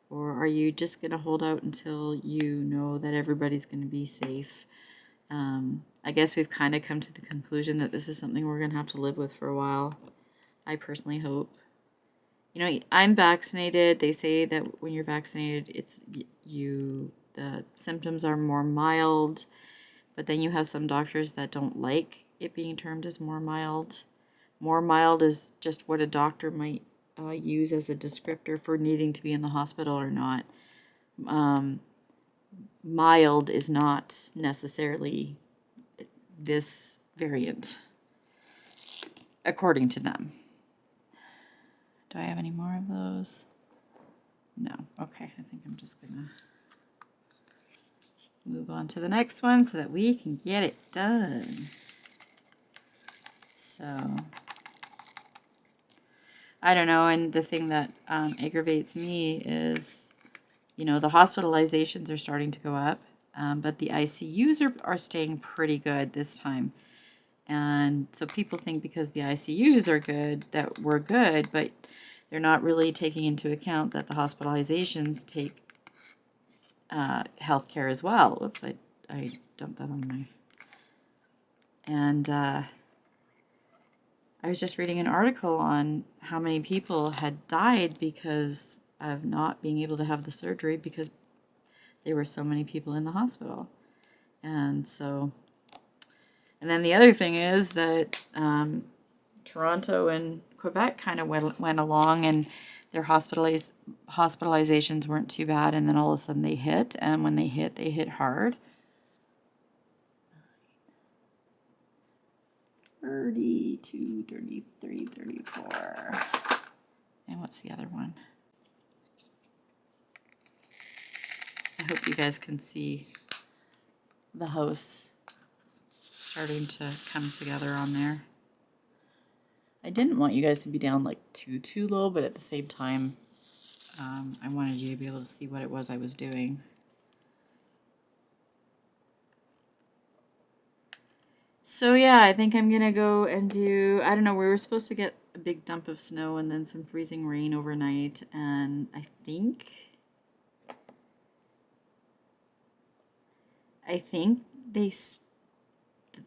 Or are you just going to hold out until you know that everybody's going to be safe? I guess we've kind of come to the conclusion that this is something we're going to have to live with for a while. I personally hope. You know, I'm vaccinated. They say that when you're vaccinated, the symptoms are more mild. But then you have some doctors that don't like it being termed as more mild. More mild is just what a doctor might use as a descriptor for needing to be in the hospital or not. Mild is not necessarily this variant, according to them. Do I have any more of those? No. Okay, I think I'm just gonna move on to the next one so that we can get it done. So I don't know, and the thing that aggravates me is, you know, the hospitalizations are starting to go up, but the ICUs are staying pretty good this time. And so people think because the ICUs are good that we're good, but they're not really taking into account that the hospitalizations take healthcare as well. Whoops, I dumped that on my... And I was just reading an article on how many people had died because of not being able to have the surgery because there were so many people in the hospital. And so, and then the other thing is that Toronto and Quebec kind of went along and their hospitalizations weren't too bad, and then all of a sudden they hit, and when they hit hard. 32, 33, 34. And what's the other one? I hope you guys can see the house starting to come together on there. I didn't want you guys to be down like too low, but at the same time, I wanted you to be able to see what it was I was doing. So yeah, I think I'm gonna go and do, I don't know, we were supposed to get a big dump of snow and then some freezing rain overnight, and I think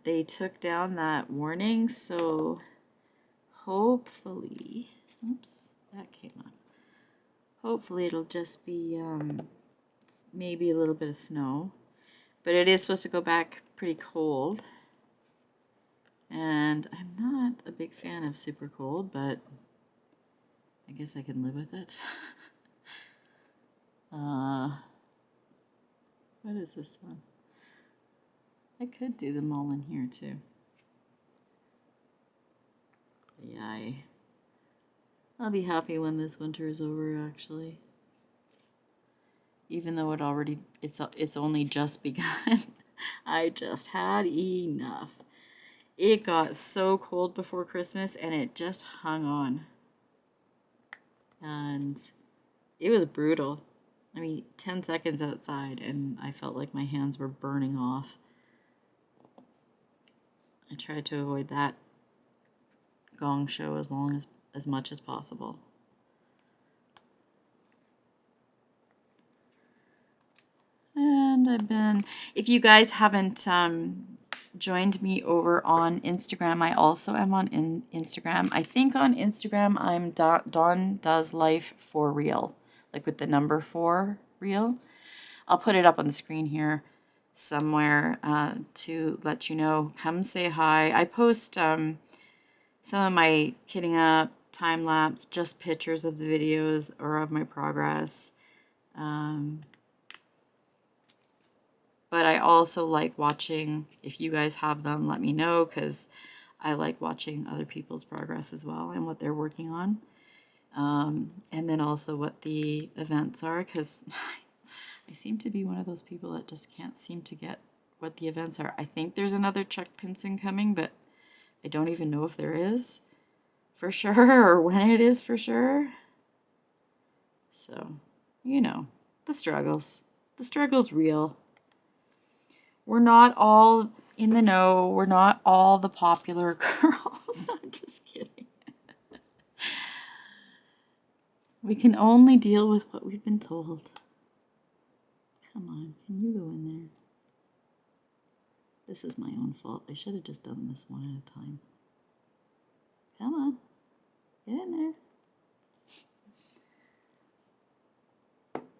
they took down that warning, so hopefully Oops, that came up. Hopefully it'll just be maybe a little bit of snow, but it is supposed to go back pretty cold. And I'm not a big fan of super cold, but I guess I can live with it. What is this one? I could do them all in here too. Yeah, I'll be happy when this winter is over, actually. Even though it's only just begun. I just had enough. It got so cold before Christmas and it just hung on. And it was brutal. I mean, 10 seconds outside and I felt like my hands were burning off. I tried to avoid that gong show as much as possible. And if you guys haven't joined me over on Instagram, I also am on Instagram. I think on Instagram I'm DawnDoesLife for real, like with the number 4 real. I'll put it up on the screen here somewhere to let you know. Come say hi. I post some of my kitting up, time lapse, just pictures of the videos or of my progress. But I also like watching, if you guys have them, let me know, because I like watching other people's progress as well and what they're working on. And then also what the events are, because I seem to be one of those people that just can't seem to get what the events are. I think there's another Chuck Pinson coming, but I don't even know if there is for sure or when it is for sure. So, you know, the struggles. The struggle's real. We're not all in the know. We're not all the popular girls. I'm just kidding. We can only deal with what we've been told. Come on, can you go in there? This is my own fault. I should have just done this one at a time. Come on, get in there.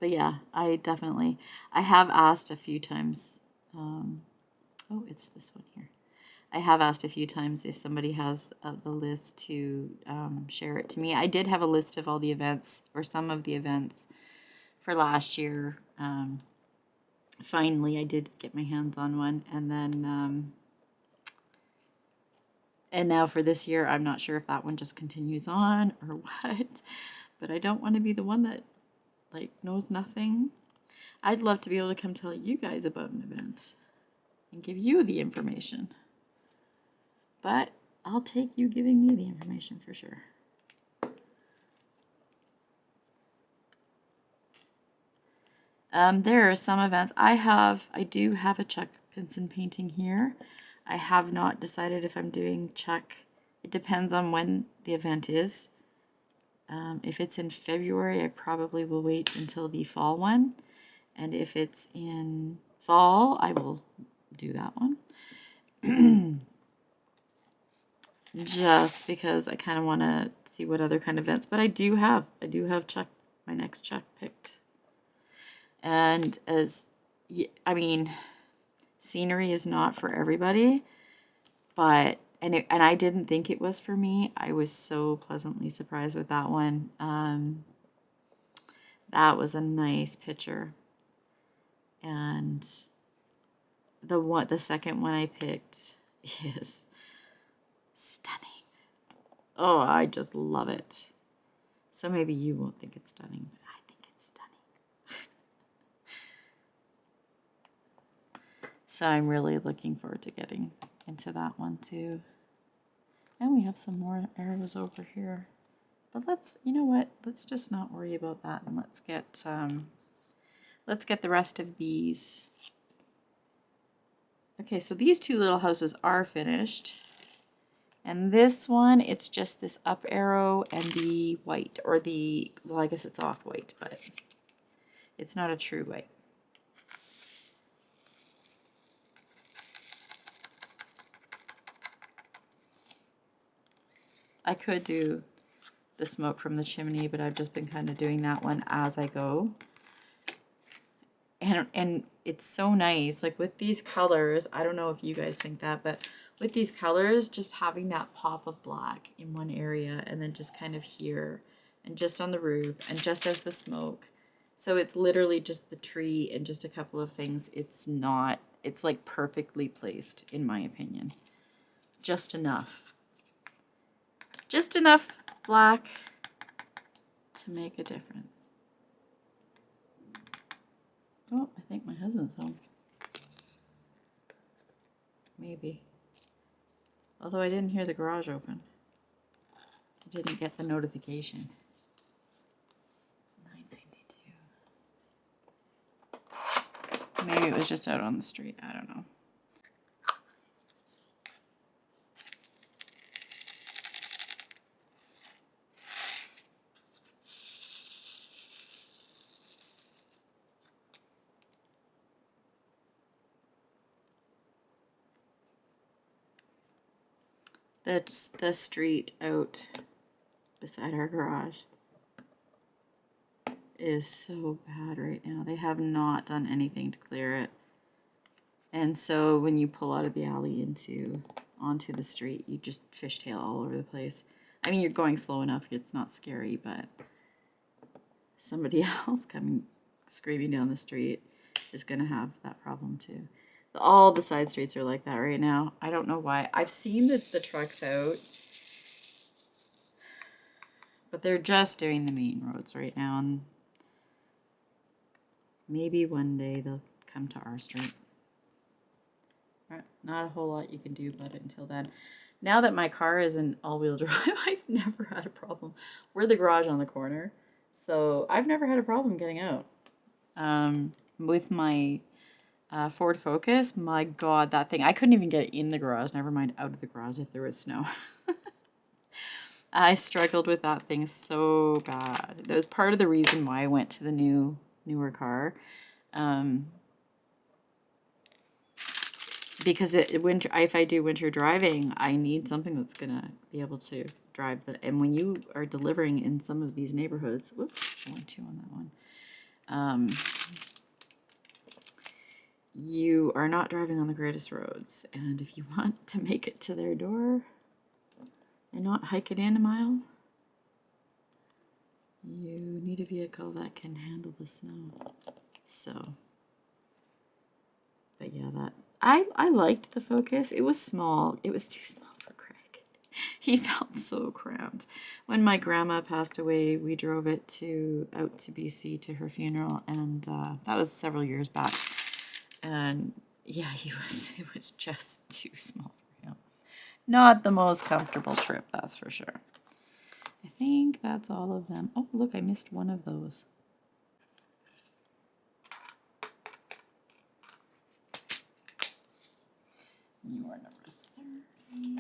But yeah, I have asked a few times. Oh, it's this one here. I have asked a few times if somebody has the list to share it to me. I did have a list of all the events, or some of the events for last year. Finally, I did get my hands on one. And then, and now for this year, I'm not sure if that one just continues on or what. But I don't want to be the one that knows nothing. I'd love to be able to come tell you guys about an event and give you the information. But I'll take you giving me the information for sure. There are some events. I do have a Chuck Pinson painting here. I have not decided if I'm doing Chuck. It depends on when the event is. If it's in February, I probably will wait until the fall one. And if it's in fall, I will do that one. Just because I kind of want to see what other kind of events. But I do have Chuck, my next Chuck picked. And I mean, scenery is not for everybody, but and I didn't think it was for me. I was so pleasantly surprised with that one. That was a nice picture. And the second one I picked is stunning. Oh, I just love it. So maybe you won't think it's stunning, but I think it's stunning. So I'm really looking forward to getting into that one too. And we have some more arrows over here. But you know what? Let's just not worry about that, and let's get the rest of these. Okay, so these two little houses are finished. And this one, it's just this up arrow and the white, or well, I guess it's off white, but it's not a true white. I could do the smoke from the chimney, but I've just been kind of doing that one as I go. And it's so nice, like with these colors, I don't know if you guys think that, but with these colors, just having that pop of black in one area and then just kind of here and just on the roof and just as the smoke. So it's literally just the tree and just a couple of things. It's not, it's like perfectly placed in my opinion. Just enough. Just enough black to make a difference. Oh, I think my husband's home. Maybe. Although I didn't hear the garage open. I didn't get the notification. It's 9:92. Maybe it was just out on the street. I don't know. That's the street out beside our garage is so bad right now. They have not done anything to clear it. And so when you pull out of the alley onto the street, you just fishtail all over the place. I mean, you're going slow enough, it's not scary, but somebody else coming screaming down the street is gonna have that problem too. All the side streets are like that right now. I don't know why. I've seen the trucks out, but they're just doing the main roads right now, and maybe one day they'll come to our street. Not a whole lot you can do about it until then. Now that my car is in all-wheel drive, I've never had a problem. We're the garage on the corner, so I've never had a problem getting out. With my Ford Focus, my God, that thing, I couldn't even get it in the garage, never mind out of the garage if there was snow. I struggled with that thing so bad. That was part of the reason why I went to the newer car. Because if I do winter driving, I need something that's gonna be able to drive and when you are delivering in some of these neighborhoods, whoops, only 2 on that one. You are not driving on the greatest roads, and if you want to make it to their door and not hike it in a mile, you need a vehicle that can handle the snow. So, but yeah, I liked the Focus. It was small. It was too small for Craig. He felt so cramped. When my grandma passed away, we drove it out to BC to her funeral, and that was several years back. And yeah, it was just too small for him. Not the most comfortable trip, that's for sure. I think that's all of them. Oh, look, I missed one of those. You are number 30.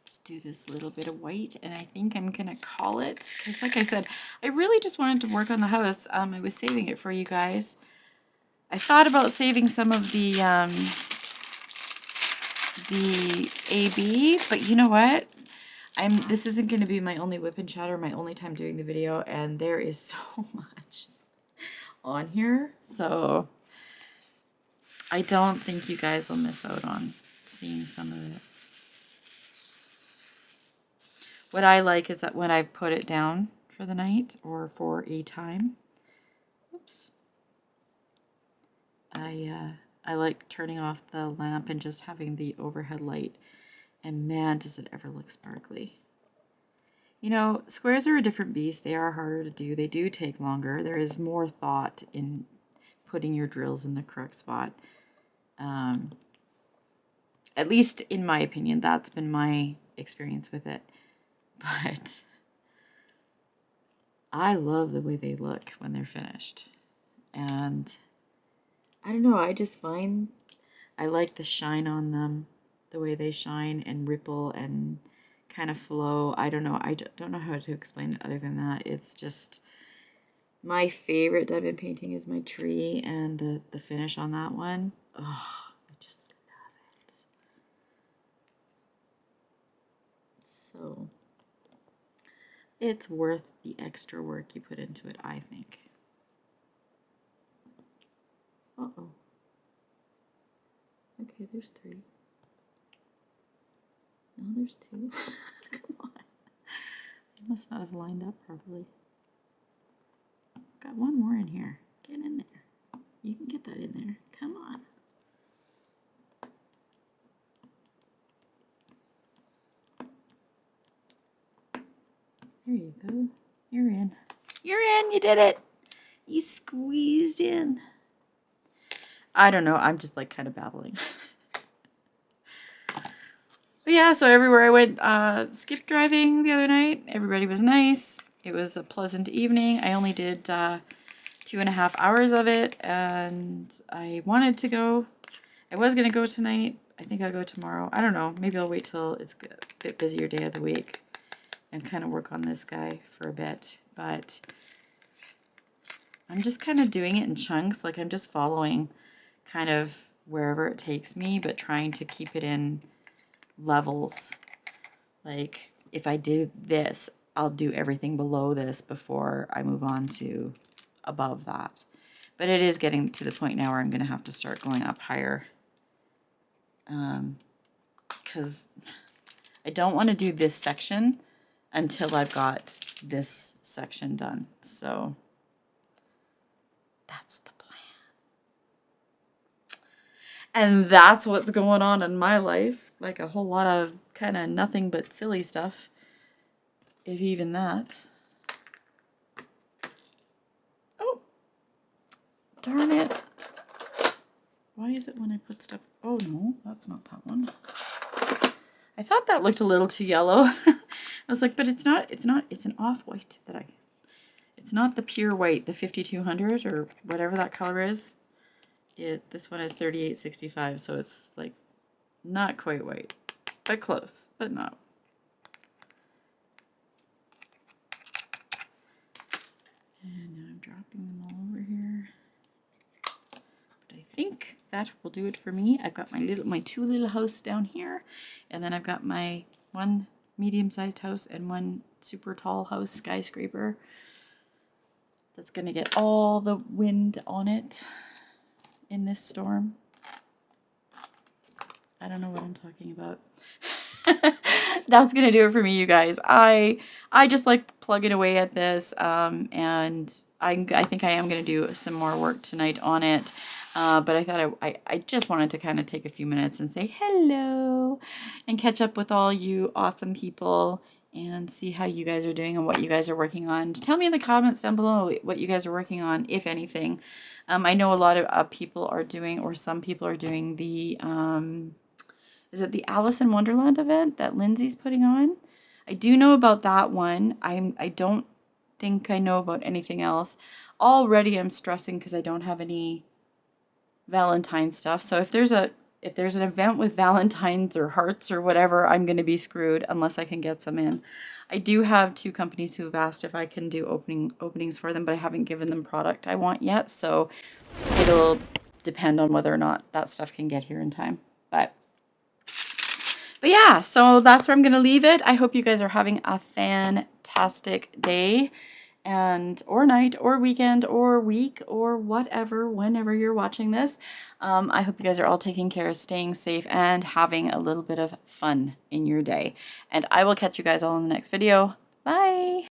Let's do this little bit of white, and I think I'm gonna call it, because like I said, I really just wanted to work on the house. I was saving it for you guys. I thought about saving some of the ABBEY, but you know what? This isn't going to be my only whip and chat or my only time doing the video, and there is so much on here, so I don't think you guys will miss out on seeing some of it. What I like is that when I put it down for the night or for a time, oops, I like turning off the lamp and just having the overhead light, and man, does it ever look sparkly. You know, squares are a different beast. They are harder to do. They do take longer. There is more thought in putting your drills in the correct spot. At least in my opinion, that's been my experience with it. But I love the way they look when they're finished. And I don't know, I just find I like the shine on them, the way they shine and ripple and kind of flow. I don't know. I don't know how to explain it other than that. It's just my favorite diamond painting is my tree, and the finish on that one. Oh, I just love it. So it's worth the extra work you put into it, I think. Uh-oh. Okay, there's 3. No, there's 2. Come on. I must not have lined up properly. Got 1 more in here. Get in there. You can get that in there. Come on. There you go. You're in. You're in. You did it. You squeezed in. I don't know. I'm just like kind of babbling. But yeah, so everywhere I went, skip driving the other night. Everybody was nice. It was a pleasant evening. I only did 2.5 hours of it, and I wanted to go. I was going to go tonight. I think I'll go tomorrow. I don't know. Maybe I'll wait till it's a bit busier day of the week and kind of work on this guy for a bit. But I'm just kind of doing it in chunks. Like I'm just following kind of wherever it takes me, but trying to keep it in levels. Like if I do this, I'll do everything below this before I move on to above that. But it is getting to the point now where I'm going to have to start going up higher. Because I don't want to do this section until I've got this section done. So that's the plan. And that's what's going on in my life. Like a whole lot of kind of nothing but silly stuff. If even that. Oh, darn it. Why is it when I put stuff? Oh no, that's not that one. I thought that looked a little too yellow. I was like, but it's not, it's an off-white that it's not the pure white, the 5200 or whatever that color is. This one is 3865, so it's like not quite white, but close, but not. And now I'm dropping them all over here. But I think that will do it for me. I've got my 2 little houses down here, and then I've got my 1 medium-sized house and 1 super tall house, skyscraper. That's gonna get all the wind on it in this storm. I don't know what I'm talking about. That's gonna do it for me, you guys. I just like plugging away at this, and I think I am gonna do some more work tonight on it. But I thought I just wanted to kind of take a few minutes and say hello and catch up with all you awesome people and see how you guys are doing and what you guys are working on. Tell me in the comments down below what you guys are working on, if anything. I know a lot of people are doing, or some people are doing the is it the Alice in Wonderland event that Lindsay's putting on? I do know about that one. I don't think I know about anything else. Already I'm stressing because I don't have any Valentine's stuff. So if there's an event with Valentine's or hearts or whatever, I'm going to be screwed unless I can get some in. I do have 2 companies who have asked if I can do openings for them, but I haven't given them product I want yet. So it'll depend on whether or not that stuff can get here in time. But yeah, so that's where I'm going to leave it. I hope you guys are having a fantastic day or night or weekend or week or whatever, whenever you're watching this. I hope you guys are all taking care, staying safe, and having a little bit of fun in your day. And I will catch you guys all in the next video. Bye!